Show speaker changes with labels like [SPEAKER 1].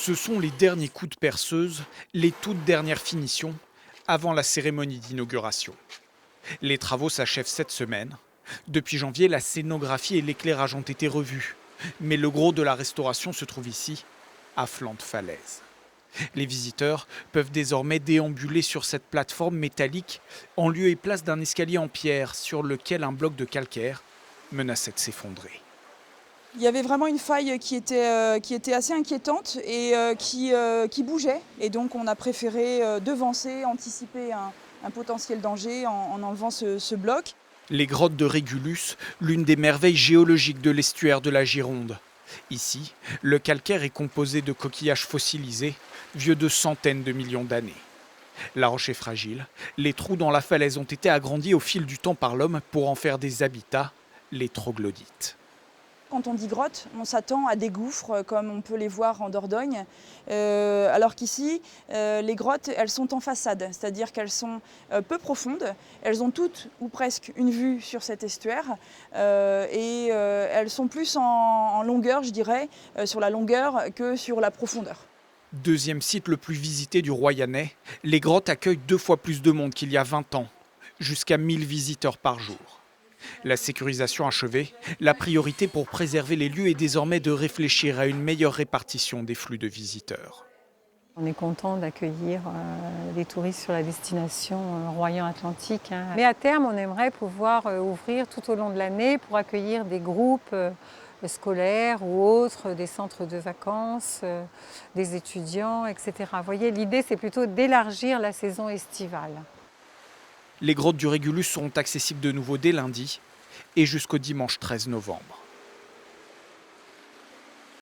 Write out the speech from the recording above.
[SPEAKER 1] Ce sont les derniers coups de perceuse, les toutes dernières finitions, avant la cérémonie d'inauguration. Les travaux s'achèvent cette semaine. Depuis janvier, la scénographie et l'éclairage ont été revus. Mais le gros de la restauration se trouve ici, à flanc de falaise. Les visiteurs peuvent désormais déambuler sur cette plateforme métallique en lieu et place d'un escalier en pierre sur lequel un bloc de calcaire menaçait de s'effondrer.
[SPEAKER 2] Il y avait vraiment une faille qui était assez inquiétante et qui bougeait. Et donc on a préféré devancer, anticiper un potentiel danger en enlevant ce bloc.
[SPEAKER 1] Les grottes de Régulus, l'une des merveilles géologiques de l'estuaire de la Gironde. Ici, le calcaire est composé de coquillages fossilisés, vieux de centaines de millions d'années. La roche est fragile, les trous dans la falaise ont été agrandis au fil du temps par l'homme pour en faire des habitats, les troglodytes.
[SPEAKER 2] Quand on dit grotte, on s'attend à des gouffres comme on peut les voir en Dordogne, alors qu'ici, les grottes, elles sont en façade, c'est-à-dire qu'elles sont peu profondes, elles ont toutes ou presque une vue sur cet estuaire et elles sont plus en longueur, je dirais, sur la longueur que sur la profondeur.
[SPEAKER 1] Deuxième site le plus visité du Royannais, les grottes accueillent 2 fois plus de monde qu'il y a 20 ans, jusqu'à 1000 visiteurs par jour. La sécurisation achevée, la priorité pour préserver les lieux est désormais de réfléchir à une meilleure répartition des flux de visiteurs.
[SPEAKER 3] On est content d'accueillir les touristes sur la destination Royan-Atlantique. Mais à terme, on aimerait pouvoir ouvrir tout au long de l'année pour accueillir des groupes scolaires ou autres, des centres de vacances, des étudiants, etc. Vous voyez, l'idée, c'est plutôt d'élargir la saison estivale.
[SPEAKER 1] Les grottes du Régulus seront accessibles de nouveau dès lundi et jusqu'au dimanche 13 novembre.